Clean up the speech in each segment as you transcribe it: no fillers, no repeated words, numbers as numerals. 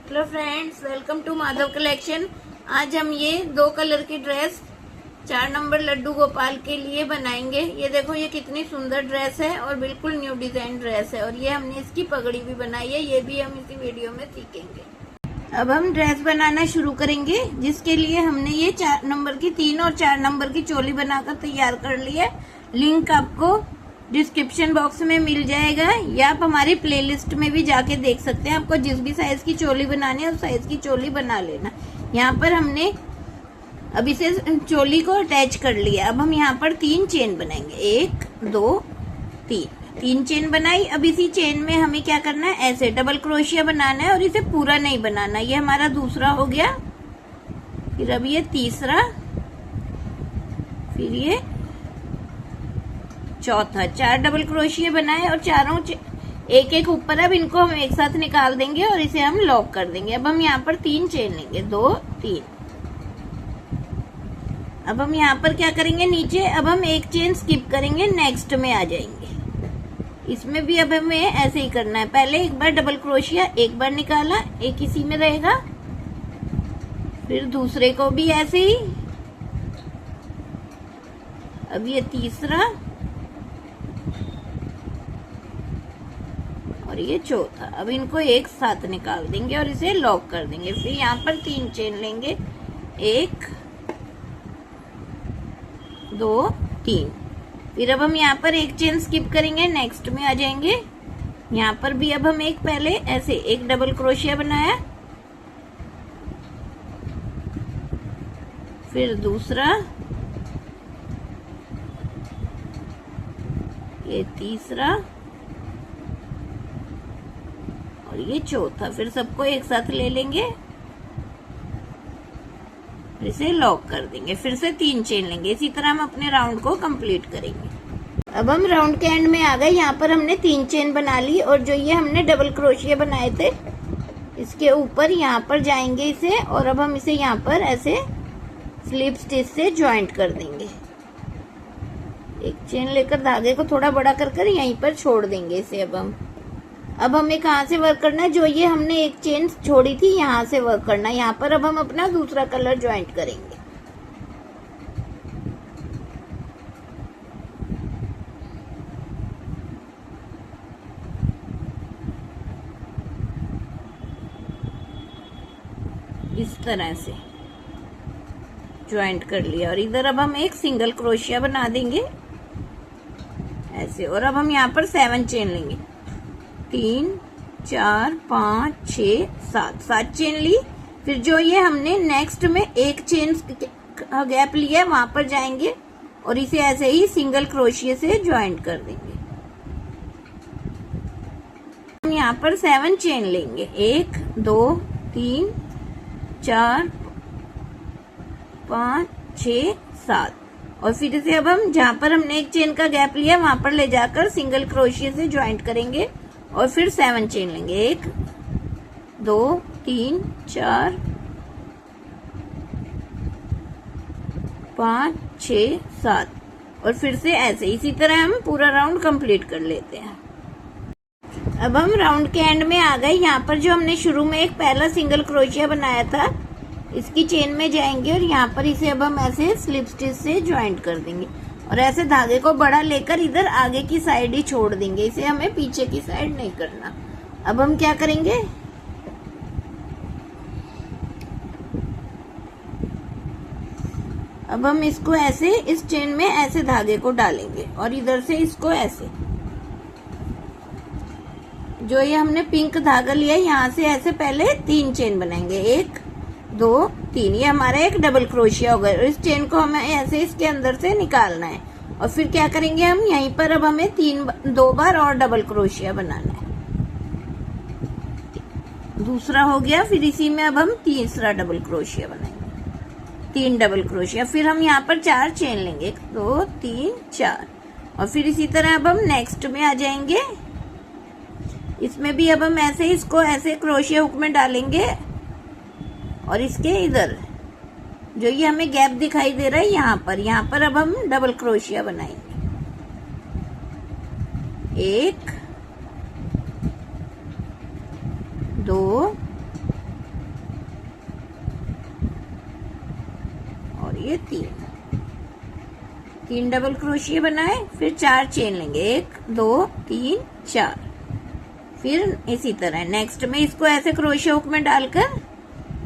Hello friends, welcome to Madhav collection. आज हम ये 2 कलर की ड्रेस 4 नंबर लड्डू गोपाल के लिए बनाएंगे। ये देखो, ये कितनी सुंदर ड्रेस है और बिल्कुल न्यू डिजाइन ड्रेस है। और ये हमने इसकी पगड़ी भी बनाई है, ये भी हम इसी वीडियो में सीखेंगे। अब हम ड्रेस बनाना शुरू करेंगे, जिसके लिए हमने ये 4 नंबर की 3 और 4 नंबर की चोली बनाकर तैयार कर ली है। लिंक आपको डिस्क्रिप्शन बॉक्स में मिल जाएगा, या आप हमारी प्लेलिस्ट में भी जाके देख सकते हैं। आपको जिस भी साइज की चोली बनानी है उस साइज की चोली बना लेना। यहाँ पर हमने अब इसे चोली को अटैच कर लिया। अब हम यहाँ पर 3 चेन बनाएंगे, 1 2 3 चेन बनाई। अब इसी चेन में हमें क्या करना है, ऐसे डबल क्रोशिया बनाना है और इसे पूरा नहीं बनाना। ये हमारा दूसरा हो गया, फिर अब ये तीसरा, फिर ये चौथा। 4 डबल क्रोशिया बनाए और चारों एक एक ऊपर। अब इनको हम एक साथ निकाल देंगे और इसे हम लॉक कर देंगे। अब हम यहाँ पर 3 चेन लेंगे, 2 3। अब हम यहाँ पर क्या करेंगे, नीचे अब हम एक चेन स्किप करेंगे, नेक्स्ट में आ जाएंगे। इसमें भी अब हमें ऐसे ही करना है। पहले एक बार डबल क्रोशिया, एक बार निकाला, एक इसी में रहेगा, फिर दूसरे को भी ऐसे ही। अब ये तीसरा और ये चौथा। अब इनको एक साथ निकाल देंगे और इसे लॉक कर देंगे। फिर यहाँ पर 3 चेन लेंगे, 1 2 3। फिर अब हम यहाँ पर एक चेन स्किप करेंगे, नेक्स्ट में आ जाएंगे। यहाँ पर भी अब हम एक पहले ऐसे एक डबल क्रोशिया बनाया, फिर दूसरा, ये तीसरा और ये चौथा। फिर सबको एक साथ ले लेंगे, फिर इसे लॉक कर देंगे। फिर से 3 चेन लेंगे। इसी तरह हम अपने राउंड को कंप्लीट करेंगे। अब हम राउंड के एंड में आ गए। यहाँ पर हमने 3 चेन बना ली और जो ये हमने डबल क्रोशिया बनाए थे, इसके ऊपर यहाँ पर जाएंगे इसे, और अब हम इसे यहाँ पर ऐसे स्लिप स्टिच से ज्वाइंट कर देंगे। एक चेन लेकर धागे को थोड़ा बड़ा कर यहीं पर छोड़ देंगे इसे। अब हमें कहाँ से वर्क करना है, जो ये हमने एक चेन छोड़ी थी यहाँ से वर्क करना है। यहाँ पर अब हम अपना दूसरा कलर ज्वाइंट करेंगे। इस तरह से ज्वाइंट कर लिया और इधर अब हम एक सिंगल क्रोशिया बना देंगे ऐसे। और अब हम यहाँ पर 7 चेन लेंगे, 3 4 5 6 7 चेन ली। फिर जो ये हमने नेक्स्ट में एक चेन गैप लिया है, वहां पर जाएंगे और इसे ऐसे ही सिंगल क्रोशिया से ज्वाइंट कर देंगे। हम यहाँ पर 7 चेन लेंगे, 1 2 3 4 5 6 7। और फिर इसे अब हम जहां पर हमने एक चेन का गैप लिया वहां पर ले जाकर सिंगल क्रोशिया से ज्वाइंट करेंगे और फिर 7 चेन लेंगे, 1 2 3 4 5 6 7। और फिर से ऐसे इसी तरह हम पूरा राउंड कंप्लीट कर लेते हैं। अब हम राउंड के एंड में आ गए। यहाँ पर जो हमने शुरू में एक पहला सिंगल क्रोशिया बनाया था, इसकी चेन में जाएंगे और यहाँ पर इसे अब हम ऐसे स्लिप स्टिच से ज्वाइंट कर देंगे और ऐसे धागे को बड़ा लेकर इधर आगे की साइड ही छोड़ देंगे। इसे हमें पीछे की साइड नहीं करना। अब हम क्या करेंगे, अब हम इसको ऐसे इस चेन में ऐसे धागे को डालेंगे और इधर से इसको ऐसे, जो ये हमने पिंक धागा लिया यहाँ से ऐसे पहले 3 चेन बनाएंगे, 1 2 3। ये हमारा एक डबल क्रोशिया होगा और इस चेन को हमें ऐसे इसके अंदर से निकालना है। और फिर क्या करेंगे, हम यहीं पर अब हमें 2 बार और डबल क्रोशिया बनाना है। दूसरा हो गया, फिर इसी में अब हम तीसरा डबल क्रोशिया बनाएंगे, 3 डबल क्रोशिया। फिर हम यहाँ पर 4 चेन लेंगे, 1 2 3 4। और फिर इसी तरह अब हम नेक्स्ट में आ जाएंगे। इसमें भी अब हम ऐसे इसको ऐसे क्रोशिया हुक में डालेंगे और इसके इधर जो ये हमें गैप दिखाई दे रहा है यहाँ पर अब हम डबल क्रोशिया बनाएंगे, 1 2 ये 3 डबल क्रोशिया बनाए, फिर 4 चेन लेंगे, 1 2 3 4। फिर इसी तरह नेक्स्ट में इसको ऐसे क्रोशिया हुक में डालकर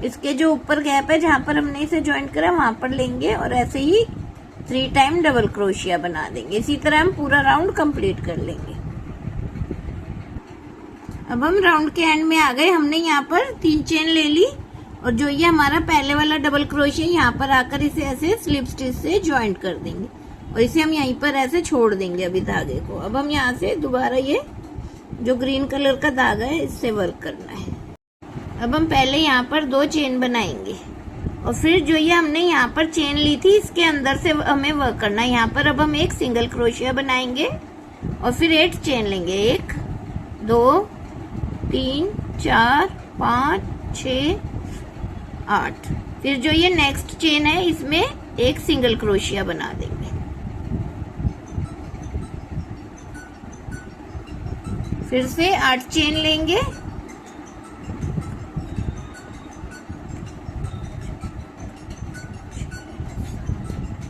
इसके जो ऊपर गैप है जहां पर हमने इसे ज्वाइंट करा वहां पर लेंगे और ऐसे ही 3 टाइम डबल क्रोशिया बना देंगे। इसी तरह हम पूरा राउंड कंप्लीट कर लेंगे। अब हम राउंड के एंड में आ गए। हमने यहाँ पर 3 चेन ले ली और जो ये हमारा पहले वाला डबल क्रोशिया यहाँ पर आकर इसे ऐसे स्लिप स्टिच से ज्वाइंट कर देंगे और इसे हम यहीं पर ऐसे छोड़ देंगे अभी धागे को। अब हम यहाँ से दोबारा ये जो ग्रीन कलर का धागा है इससे वर्क करना है। अब हम पहले यहाँ पर 2 चेन बनाएंगे और फिर जो ये हमने यहाँ पर चेन ली थी इसके अंदर से हमें वर्क करना है। यहाँ पर अब हम एक सिंगल क्रोशिया बनाएंगे और फिर 8 चेन लेंगे, 1 2 3 4 5 6 8। फिर जो ये नेक्स्ट चेन है इसमें एक सिंगल क्रोशिया बना देंगे। फिर से 8 चेन लेंगे,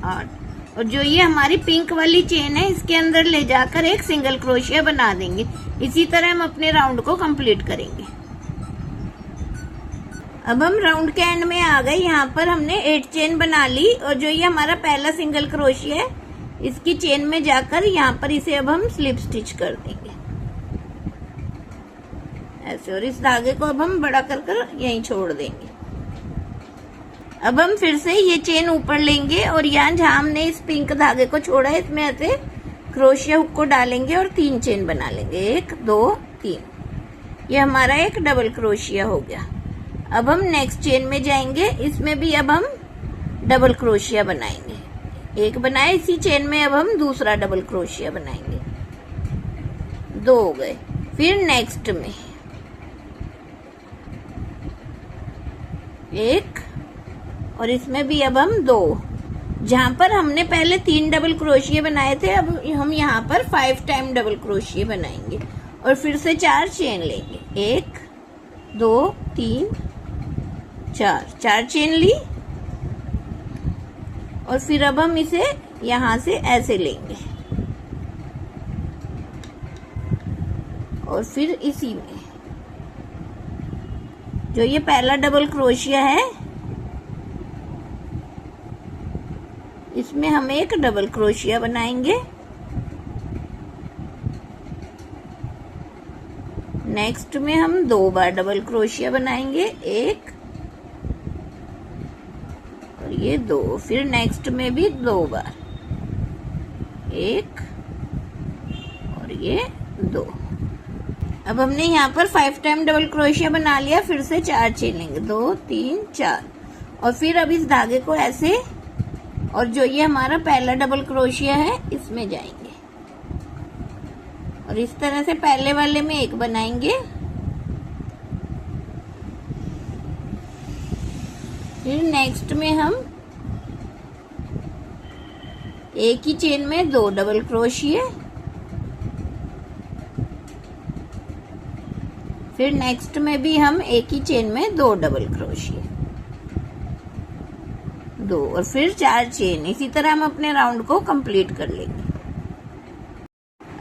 8। और जो ये हमारी पिंक वाली चेन है इसके अंदर ले जाकर एक सिंगल क्रोशिया बना देंगे। इसी तरह हम अपने राउंड को कंप्लीट करेंगे। अब हम राउंड के एंड में आ गए। यहाँ पर हमने 8 चेन बना ली और जो ये हमारा पहला सिंगल क्रोशिया है इसकी चेन में जाकर यहाँ पर इसे अब हम स्लिप स्टिच कर देंगे ऐसे, और इस धागे को अब हम बड़ा कर यहीं छोड़ देंगे। अब हम फिर से ये चेन ऊपर लेंगे और यहाँ जहां हमने इस पिंक धागे को छोड़ा है इसमें ऐसे क्रोशिया हुक को डालेंगे और 3 चेन बना लेंगे, 1 2 3। ये हमारा एक डबल क्रोशिया हो गया। अब हम नेक्स्ट चेन में जाएंगे, इसमें भी अब हम डबल क्रोशिया बनाएंगे। एक बनाए, इसी चेन में अब हम दूसरा डबल क्रोशिया बनाएंगे, 2 हो गए। फिर नेक्स्ट में 1 और इसमें भी अब हम 2। जहां पर हमने पहले 3 डबल क्रोशिया बनाए थे अब हम यहाँ पर 5 टाइम डबल क्रोशिया बनाएंगे और फिर से 4 चेन लेंगे, 1 2 3 4 चेन ली और फिर अब हम इसे यहाँ से ऐसे लेंगे और फिर इसी में जो ये पहला डबल क्रोशिया है इसमें हम एक डबल क्रोशिया बनाएंगे। नेक्स्ट में हम 2 बार डबल क्रोशिया बनाएंगे, 1 और ये 2। फिर नेक्स्ट में भी 2 बार, 1 और ये 2। अब हमने यहाँ पर 5 टाइम डबल क्रोशिया बना लिया। फिर से 4 चेन लेंगे, 2 3 4 और फिर अब इस धागे को ऐसे और जो ये हमारा पहला डबल क्रोशिया है इसमें जाएंगे और इस तरह से पहले वाले में एक बनाएंगे। फिर नेक्स्ट में हम एक ही चेन में 2 डबल क्रोशिया, फिर नेक्स्ट में भी हम एक ही चेन में 2 डबल क्रोशिया, 2 और फिर 4 चेन। इसी तरह हम अपने राउंड को कंप्लीट कर लेंगे।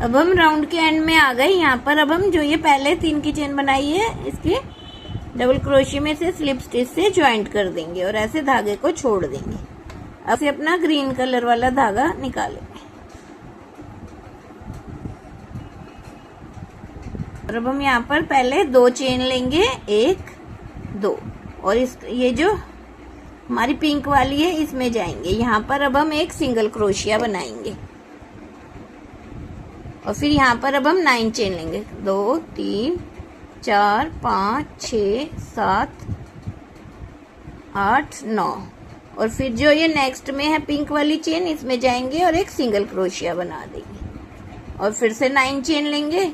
अब हम राउंड के एंड में आ गए। यहाँ पर अब हम जो ये पहले 3 की चेन बनाई है इसके डबल क्रोशिया में से स्लिप स्टिच से ज्वाइंट कर देंगे और ऐसे धागे को छोड़ देंगे। अब से अपना ग्रीन कलर वाला धागा निकालेंगे और अब हम यहाँ पर पहले 2 चेन लेंगे, 1 2 और इस ये जो हमारी पिंक वाली है इसमें जाएंगे। यहाँ पर अब हम एक सिंगल क्रोशिया बनाएंगे और फिर यहाँ पर अब हम 9 चेन लेंगे, 2 3 4 5 6 7 8 9 और फिर जो ये नेक्स्ट में है पिंक वाली चेन इसमें जाएंगे और एक सिंगल क्रोशिया बना देंगे और फिर से 9 चेन लेंगे,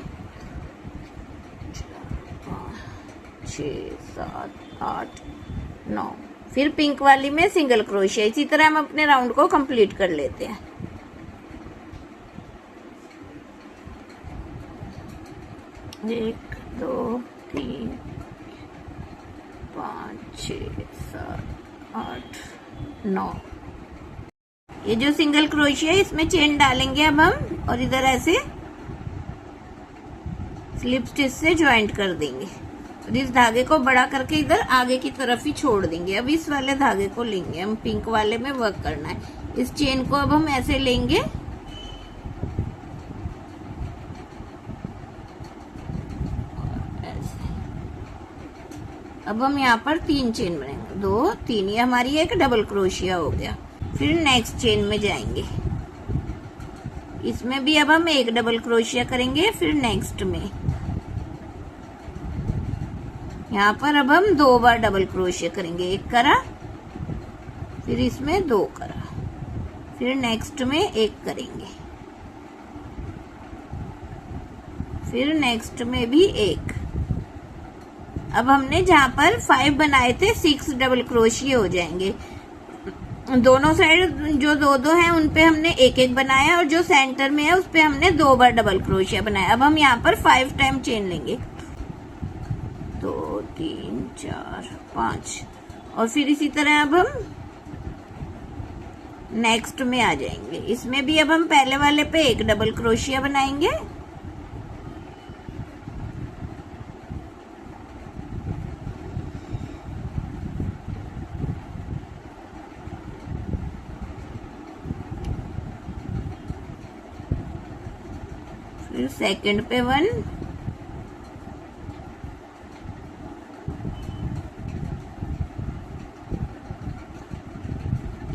6 7 8 9। फिर पिंक वाली में सिंगल क्रोशिया। इसी तरह हम अपने राउंड को कंप्लीट कर लेते हैं। 1 2 3 5 6 7 8 9 ये जो सिंगल क्रोशिया है इसमें चेन डालेंगे अब हम, और इधर ऐसे स्लिप स्टिच से ज्वाइंट कर देंगे और इस धागे को बड़ा करके इधर आगे की तरफ ही छोड़ देंगे। अब इस वाले धागे को लेंगे हम, पिंक वाले में वर्क करना है। इस चेन को अब हम ऐसे लेंगे, ऐसे। अब हम यहाँ पर 3 चेन बनाएंगे, 2 3, ये हमारी एक डबल क्रोशिया हो गया। फिर नेक्स्ट चेन में जाएंगे, इसमें भी अब हम एक डबल क्रोशिया करेंगे। फिर नेक्स्ट में यहाँ पर अब हम 2 बार डबल क्रोशिया करेंगे, एक करा, फिर इसमें 2 करा, फिर नेक्स्ट में एक करेंगे, फिर नेक्स्ट में भी एक। अब हमने जहां पर 5 बनाए थे 6 डबल क्रोशिया हो जाएंगे। दोनों साइड जो 2-2 हैं उन पे हमने एक एक बनाया और जो सेंटर में है उस पे हमने 2 बार डबल क्रोशिया बनाया। अब हम यहाँ पर 5 टाइम चेन लेंगे, 2 3 4 5, और फिर इसी तरह अब हम नेक्स्ट में आ जाएंगे। इसमें भी अब हम पहले वाले पे एक डबल क्रोशिया बनाएंगे, फिर सेकंड पे 1,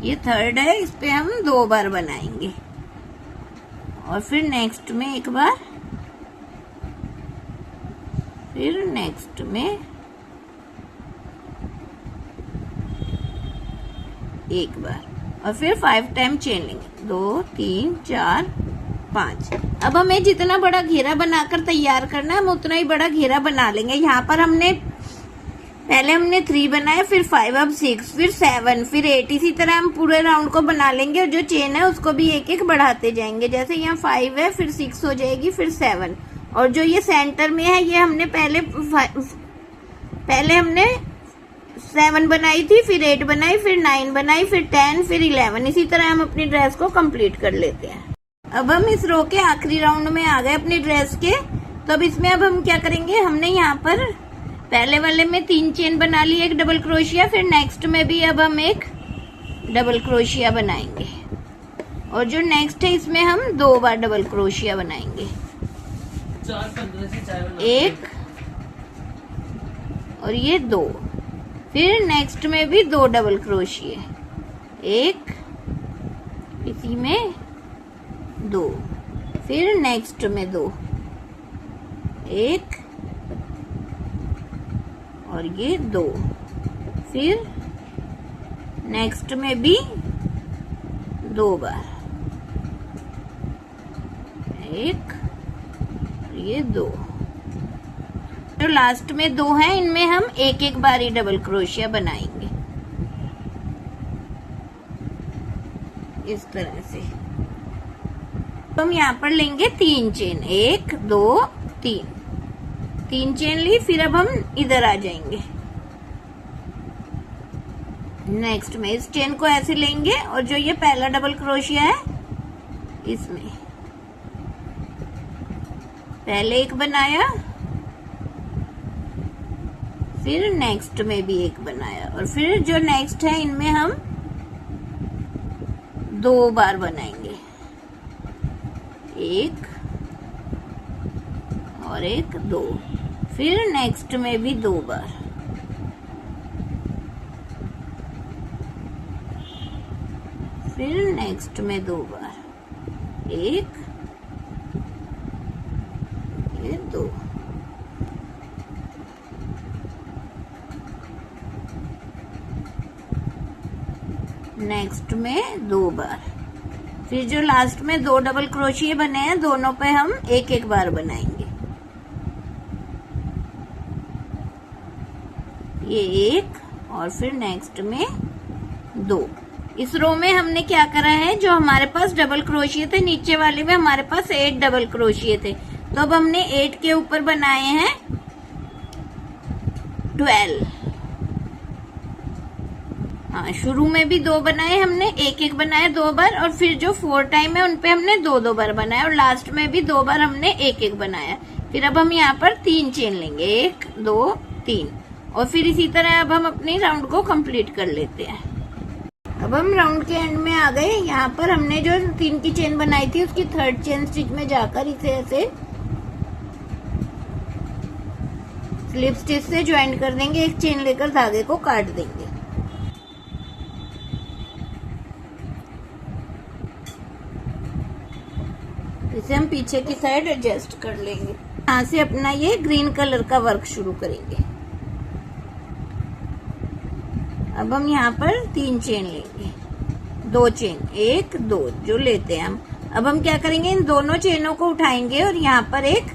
ये थर्ड है, इस पे हम 2 बार बनाएंगे, और फिर नेक्स्ट में एक बार, फिर नेक्स्ट में एक बार, और फिर 5 टाइम चेन लेंगे, 2 3 4 5। अब हमें जितना बड़ा घेरा बनाकर तैयार करना है हम उतना ही बड़ा घेरा बना लेंगे। यहाँ पर पहले हमने 3 बनाए, फिर 5, अब 6, फिर 7, फिर 8। इसी तरह हम पूरे राउंड को बना लेंगे और जो चेन है उसको भी एक एक बढ़ाते जाएंगे। जैसे यहाँ 5 है, फिर 6 हो जाएगी, फिर 7, और जो ये सेंटर में है ये हमने पहले हमने 7 बनाई थी, फिर 8 बनाई, फिर 9 बनाई, फिर 10, फिर 11। इसी तरह हम अपनी ड्रेस को कंप्लीट कर लेते हैं। अब हम इस रो के आखिरी राउंड में आ गए अपनी ड्रेस के। तो अब इसमें अब हम क्या करेंगे, हमने यहाँ पर पहले वाले में 3 चेन बना ली, एक डबल क्रोशिया, फिर नेक्स्ट में भी अब हम एक डबल क्रोशिया बनाएंगे, और जो नेक्स्ट है इसमें हम 2 बार डबल क्रोशिया बनाएंगे, 1 और ये 2। फिर नेक्स्ट में भी 2 डबल क्रोशिया, 1, इसी में 2, फिर नेक्स्ट में 2, 1 और ये 2, फिर नेक्स्ट में भी 2 बार, 1 और ये 2। जो लास्ट में 2 हैं इनमें हम एक एक बार ही डबल क्रोशिया बनाएंगे इस तरह से। तो हम यहाँ पर लेंगे 3 चेन, 1 2 3 चेन ली। फिर अब हम इधर आ जाएंगे, नेक्स्ट में इस चेन को ऐसे लेंगे और जो ये पहला डबल क्रोशिया है इसमें पहले एक बनाया, फिर नेक्स्ट में भी एक बनाया, और फिर जो नेक्स्ट है इनमें हम 2 बार बनाएंगे, 1 और 1 2, फिर नेक्स्ट में भी 2 बार, फिर नेक्स्ट में 2 बार, 1 ये 2, नेक्स्ट में 2 बार। फिर जो लास्ट में 2 डबल क्रोशिया बने हैं दोनों पे हम एक एक बार बनाएंगे, ये 1 और फिर नेक्स्ट में 2। इस रो में हमने क्या करा है, जो हमारे पास डबल क्रोशिया थे नीचे वाले में हमारे पास 8 डबल क्रोशिया थे, तो अब हमने 8 के ऊपर बनाए हैं 12, हाँ, शुरू में भी 2 बनाए हमने, एक बनाया 2 बार, और फिर जो 4 टाइम है उनपे हमने 2 बार बनाया, और लास्ट में भी 2 बार हमने एक बनाया। फिर अब हम यहाँ पर 3 चेन लेंगे, 1 2 3, और फिर इसी तरह अब हम अपनी राउंड को कंप्लीट कर लेते हैं। अब हम राउंड के एंड में आ गए। यहाँ पर हमने जो 3 की चेन बनाई थी उसकी 3rd चेन स्टिच में जाकर इसे ऐसे स्लिप स्टिच से ज्वाइन कर देंगे, एक चेन लेकर धागे को काट देंगे। इसे हम पीछे की साइड एडजस्ट कर लेंगे। यहाँ से अपना ये ग्रीन कलर का वर्क शुरू करेंगे। अब हम यहाँ पर 3 चेन लेंगे, 2 चेन 1 2 जो लेते हैं हम। अब हम क्या करेंगे, इन दोनों चेनों को उठाएंगे और यहाँ पर एक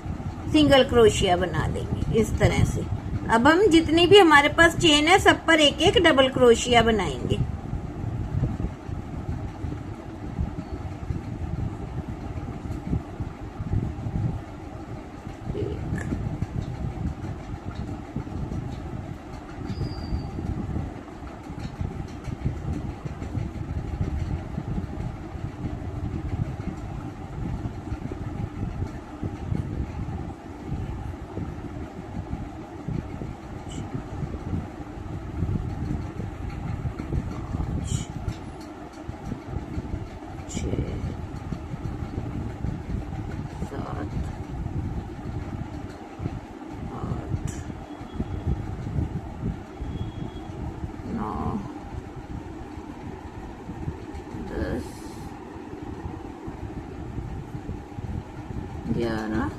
सिंगल क्रोशिया बना देंगे इस तरह से। अब हम जितनी भी हमारे पास चेन है सब पर एक डबल क्रोशिया बनाएंगे। ग्यारह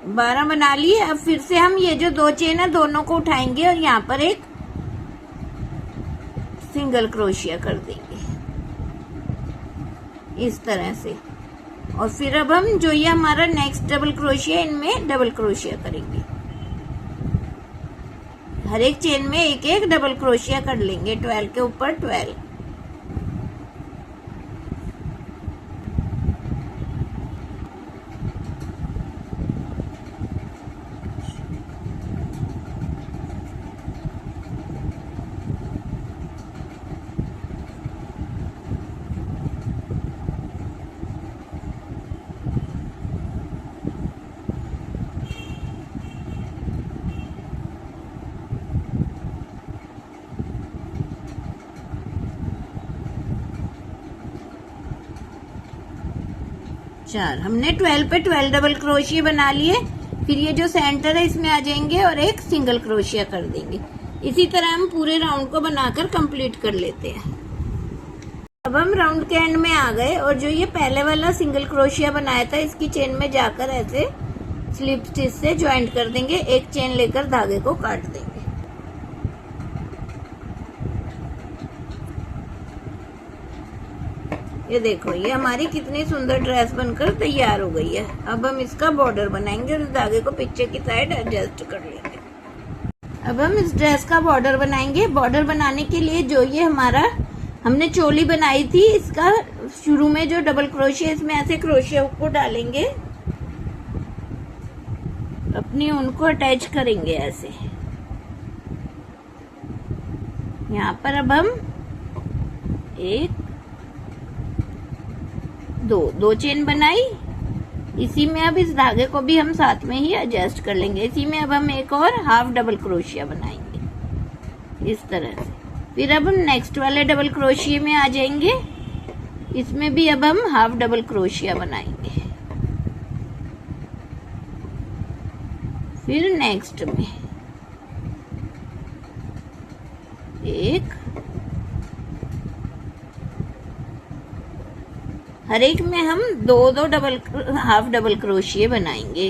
12 बना लिए। अब फिर से हम ये जो 2 चेन है दोनों को उठाएंगे और यहाँ पर एक सिंगल क्रोशिया कर देंगे इस तरह से। और फिर अब हम जो ये हमारा नेक्स्ट डबल क्रोशिया, इनमें डबल क्रोशिया करेंगे। हर एक चेन में एक डबल क्रोशिया कर लेंगे, 12 के ऊपर 12। चार हमने 12 पे 12 डबल क्रोशिया बना लिए। फिर ये जो सेंटर है इसमें आ जाएंगे और एक सिंगल क्रोशिया कर देंगे। इसी तरह हम पूरे राउंड को बनाकर कंप्लीट कर लेते हैं। अब हम राउंड के एंड में आ गए और जो ये पहले वाला सिंगल क्रोशिया बनाया था इसकी चेन में जाकर ऐसे स्लिप स्टिच से ज्वाइंट कर देंगे, एक चेन लेकर धागे को काट देंगे। ये देखो, ये हमारी कितनी सुंदर ड्रेस बनकर तैयार हो गई है। अब हम इसका बॉर्डर बनाएंगे और इस धागे को पीछे की साइड एडजस्ट कर लेंगे। अब हम इस ड्रेस का बॉर्डर बनाएंगे। बॉर्डर बनाने के लिए जो ये हमारा हमने चोली बनाई थी इसका शुरू में जो डबल क्रोशिया, इसमें ऐसे क्रोशिया को डालेंगे, अपनी उनको अटैच करेंगे ऐसे। यहाँ पर अब हम एक दो चेन बनाई, इसी में अब इस धागे को भी हम साथ में ही एडजस्ट कर लेंगे। इसी में अब हम एक और हाफ डबल क्रोशिया बनाएंगे इस तरह से। फिर अब हम नेक्स्ट वाले डबल क्रोशिया में आ जाएंगे, इसमें भी अब हम हाफ डबल क्रोशिया बनाएंगे। फिर नेक्स्ट में एक, हर एक में हम दो हाफ डबल क्रोशिया बनाएंगे।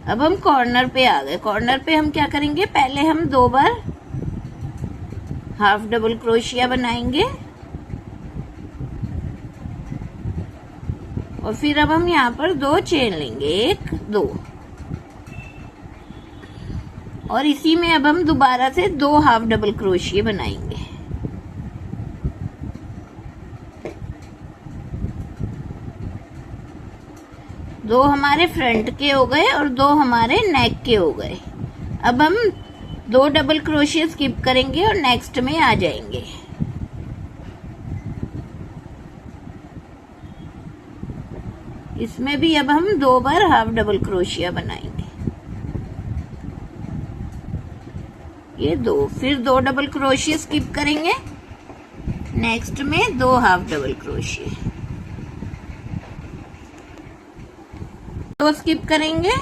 अब हम कॉर्नर पे आ गए। कॉर्नर पे हम क्या करेंगे, पहले हम 2 बार हाफ डबल क्रोशिया बनाएंगे और फिर अब हम यहाँ पर 2 चेन लेंगे, 1 2, और इसी में अब हम दोबारा से 2 हाफ डबल क्रोशिया बनाएंगे। दो हमारे फ्रंट के हो गए और दो हमारे नेक के हो गए। अब हम 2 डबल क्रोशिया स्किप करेंगे और नेक्स्ट में आ जाएंगे। इसमें भी अब हम 2 बार हाफ डबल क्रोशिया बनाएंगे। ये 2, फिर 2 डबल क्रोशिया स्किप करेंगे, नेक्स्ट में 2 हाफ डबल क्रोशिया, 2 स्किप करेंगे,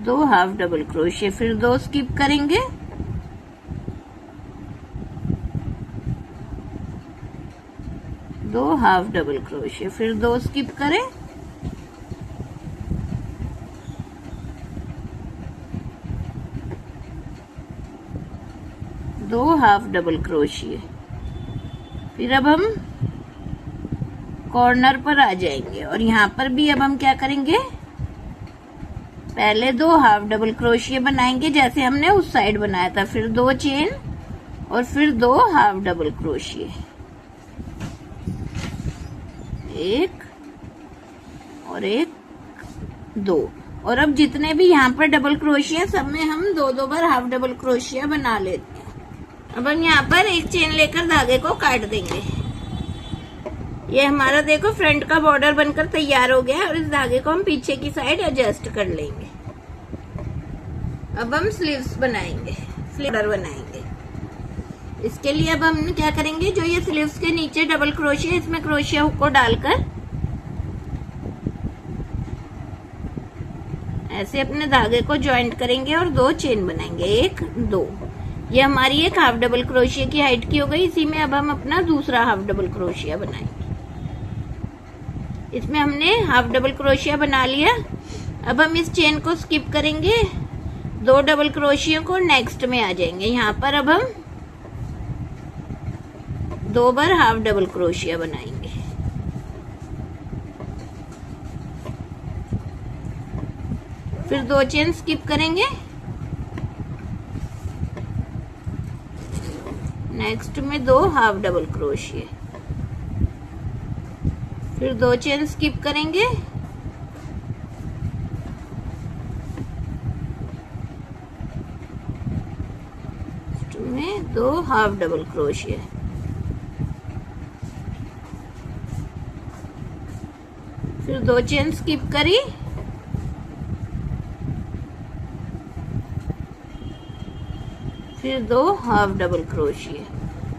दो हाफ डबल क्रोशिया, फिर 2 स्किप करेंगे, दो हाफ डबल क्रोशिया, फिर 2 स्किप करें, दो हाफ डबल क्रोशिया। फिर अब हम कॉर्नर पर आ जाएंगे और यहाँ पर भी अब हम क्या करेंगे, पहले 2 हाफ डबल क्रोशिया बनाएंगे जैसे हमने उस साइड बनाया था, फिर 2 चेन और फिर 2 हाफ डबल क्रोशिया, 1 और 1, 2। और अब जितने भी यहाँ पर डबल क्रोशिया सब में हम 2-2 बार हाफ डबल क्रोशिया बना लेते हैं। अब हम यहाँ पर एक चेन लेकर धागे को काट देंगे। ये हमारा देखो फ्रंट का बॉर्डर बनकर तैयार हो गया है और इस धागे को हम पीछे की साइड एडजस्ट कर लेंगे। अब हम स्लीव्स बनाएंगे, स्लीवर बनाएंगे। इसके लिए अब हम क्या करेंगे, जो ये स्लीव्स के नीचे डबल क्रोशिया, इसमें क्रोशिया हुक को डालकर ऐसे अपने धागे को ज्वाइंट करेंगे और 2 चेन बनाएंगे, 1, 2। ये हमारी एक हाफ डबल क्रोशिया की हाइट की हो गई। इसी में अब हम अपना दूसरा हाफ डबल क्रोशिया बनाएंगे। इसमें हमने हाफ डबल क्रोशिया बना लिया। अब हम इस चेन को स्किप करेंगे, 2 डबल क्रोशिया को नेक्स्ट में आ जाएंगे। यहाँ पर अब हम 2 बार हाफ डबल क्रोशिया बनाएंगे। फिर 2 चेन स्किप करेंगे, नेक्स्ट में 2 हाफ डबल क्रोशिया, फिर 2 चेन स्किप करेंगे, में 2 हाफ डबल क्रोशिया, फिर 2 चेन स्किप करी, फिर 2 हाफ डबल क्रोशिया।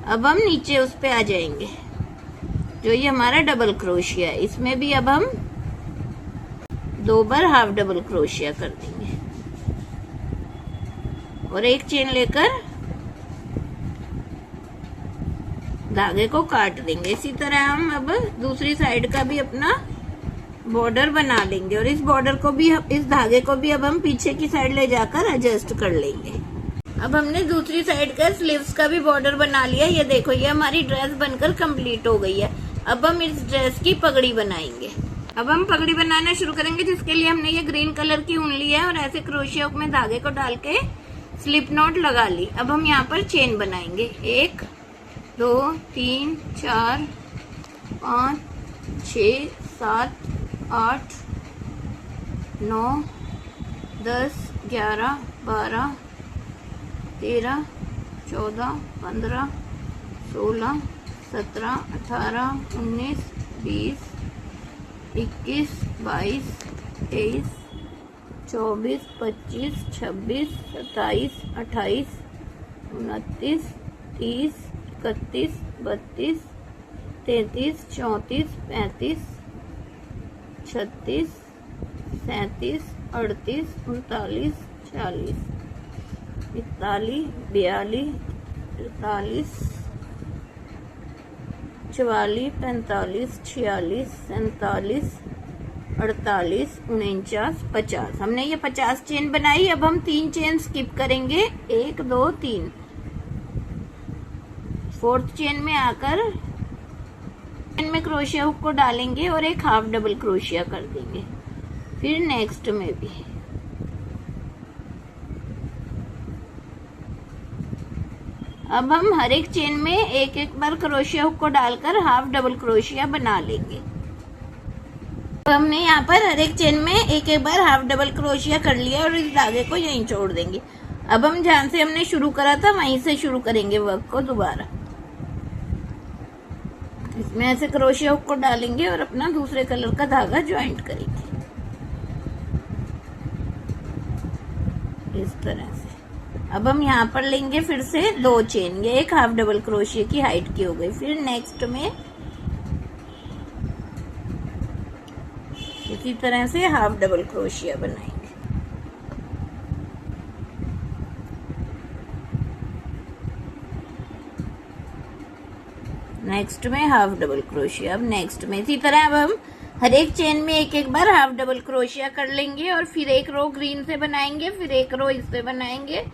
अब हम नीचे उस पे आ जाएंगे, जो ये हमारा डबल क्रोशिया है। इसमें भी अब हम 2 बार हाफ डबल क्रोशिया कर देंगे और एक चेन लेकर धागे को काट देंगे। इसी तरह हम अब दूसरी साइड का भी अपना बॉर्डर बना लेंगे और इस बॉर्डर को भी, इस धागे को भी अब हम पीछे की साइड ले जाकर एडजस्ट कर लेंगे। अब हमने दूसरी साइड का स्लीव्स का भी बॉर्डर बना लिया। ये देखो, ये हमारी ड्रेस बनकर कंप्लीट हो गई है। अब हम इस ड्रेस की पगड़ी बनाएंगे। अब हम पगड़ी बनाना शुरू करेंगे, जिसके लिए हमने ये ग्रीन कलर की ऊन ली है और ऐसे क्रोशिया हुक में धागे को डाल के स्लिप नॉट लगा ली। अब हम यहाँ पर चेन बनाएंगे, 1, 2, 3, 4, 5, 6, 7, 8, 9, 10, 11, 12, 13, 14, 15, 16, 17, 18, 19, 20, 21, 22, 23, 24, 25, 26, 27, 28, 29, 30, 31, 32, 33, 34, 35, 36, 37, 38, 39, 40, 41, 42, 43, 44, 45, 46, 47, 48, 49, 50। हमने ये 50 चेन बनाई। अब हम 3 चेन स्किप करेंगे, 1, 2, 3। 4th चेन में आकर चेन में क्रोशिया हुक को डालेंगे और एक हाफ डबल क्रोशिया कर देंगे। फिर नेक्स्ट में भी अब हम हर एक चेन में एक एक बार क्रोशिया हुक को डालकर हाफ डबल क्रोशिया बना लेंगे। तो हमने यहाँ पर हर एक चेन में एक एक बार हाफ डबल क्रोशिया कर लिया और इस धागे को यहीं छोड़ देंगे। अब हम जहाँ से हमने शुरू करा था वहीं से शुरू करेंगे वर्क को दोबारा। इसमें ऐसे क्रोशिया हुक को डालेंगे और अपना दूसरे कलर का धागा ज्वाइंट करेंगे इस तरह से। अब हम यहाँ पर लेंगे फिर से 2 चेन, ये एक हाफ डबल क्रोशिया की हाइट की हो गई। फिर नेक्स्ट में इसी तरह से हाफ डबल क्रोशिया बनाएंगे। नेक्स्ट में हाफ डबल क्रोशिया। अब नेक्स्ट में इसी तरह अब हम हर एक चेन में एक एक बार हाफ डबल क्रोशिया कर लेंगे और फिर एक रो ग्रीन से बनाएंगे, फिर एक रो इससे बनाएंगे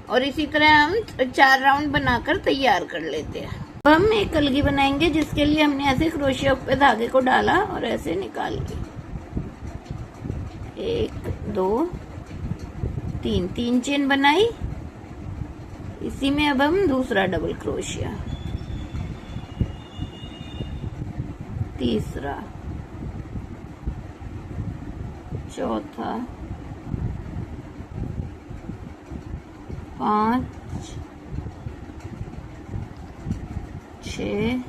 और इसी तरह हम 4 राउंड बनाकर तैयार कर लेते हैं। अब हम एक कलगी बनाएंगे जिसके लिए हमने ऐसे क्रोशिया पे धागे को डाला और ऐसे निकाल लिया। 1 2 3 चेन बनाई। इसी में अब हम दूसरा डबल क्रोशिया, तीसरा, चौथा, 5 6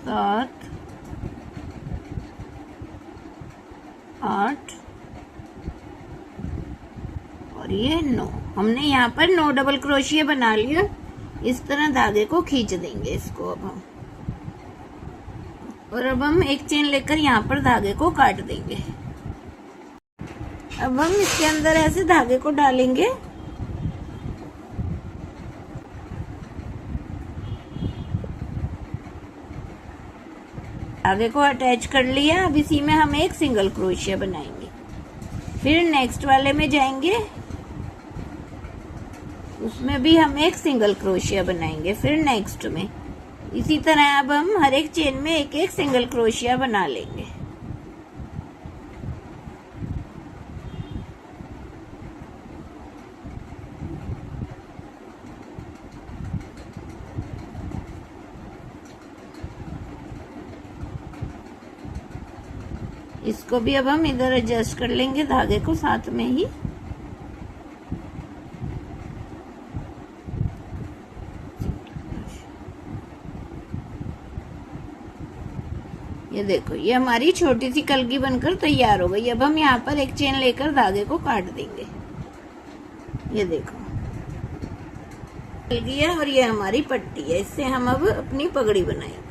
7 8 और ये 9। हमने यहाँ पर 9 डबल क्रोशिया बना लिया। इस तरह धागे को खींच देंगे इसको अब हम, और अब हम एक चेन लेकर यहाँ पर धागे को काट देंगे। अब हम इसके अंदर ऐसे धागे को डालेंगे धागे को अटैच कर लिया। अब इसी में हम एक सिंगल क्रोशिया बनाएंगे। फिर नेक्स्ट वाले में जाएंगे, उसमें भी हम एक सिंगल क्रोशिया बनाएंगे। फिर नेक्स्ट में इसी तरह अब हम हर एक चेन में एक एक सिंगल क्रोशिया बना लेंगे। इसको भी अब हम इधर एडजस्ट कर लेंगे धागे को साथ में ही। ये देखो, ये हमारी छोटी सी कलगी बनकर तैयार हो गई। अब हम यहाँ पर एक चेन लेकर धागे को काट देंगे। ये देखो कलगी है और ये हमारी पट्टी है। इससे हम अब अपनी पगड़ी बनाएंगे।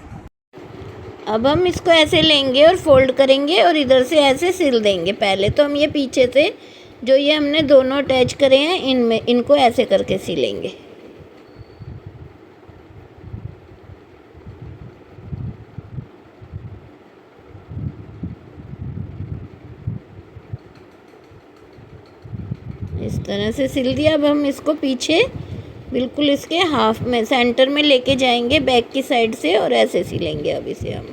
अब हम इसको ऐसे लेंगे और फोल्ड करेंगे और इधर से ऐसे सिल देंगे। पहले तो हम ये पीछे से जो ये हमने दोनों अटैच करे हैं इनमें इनको ऐसे करके सिलेंगे। इस तरह से सिल दिया। अब हम इसको पीछे बिल्कुल इसके हाफ में सेंटर में लेके जाएंगे बैक की साइड से और ऐसे सिलेंगे। अब इसे हम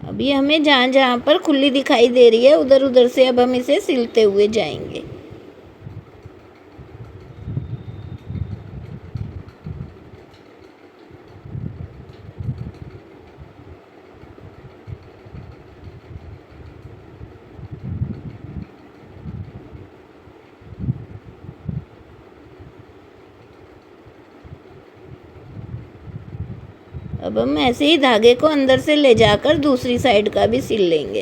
अभी हमें जहाँ जहाँ पर खुली दिखाई दे रही है उधर उधर से अब हम इसे सिलते हुए जाएंगे। अब हम ऐसे ही धागे को अंदर से ले जाकर दूसरी साइड का भी सिल लेंगे।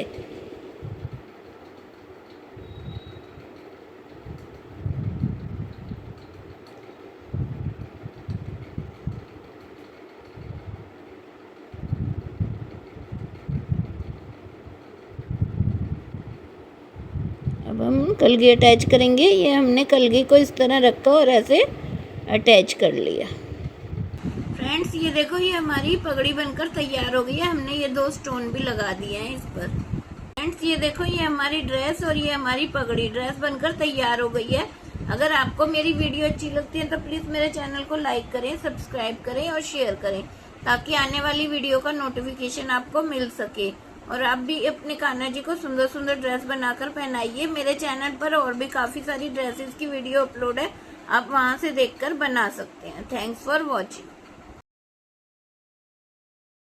अब हम कलगी अटैच करेंगे। ये हमने कलगी को इस तरह रखा और ऐसे अटैच कर लिया। फ्रेंड्स ये देखो, ये हमारी पगड़ी बनकर तैयार हो गई है। हमने ये 2 स्टोन भी लगा दिए हैं इस पर। फ्रेंड्स ये देखो, ये हमारी ड्रेस और ये हमारी पगड़ी ड्रेस बनकर तैयार हो गई है। अगर आपको मेरी वीडियो अच्छी लगती है तो प्लीज मेरे चैनल को लाइक करें, सब्सक्राइब करें और शेयर करें ताकि आने वाली वीडियो का नोटिफिकेशन आपको मिल सके। और आप भी अपने कान्हा जी को सुंदर सुंदर ड्रेस बनाकर पहनाइए। मेरे चैनल पर और भी काफी सारी ड्रेसेस की वीडियो अपलोड है, आप वहां से देखकर बना सकते हैं। Thanks for watching.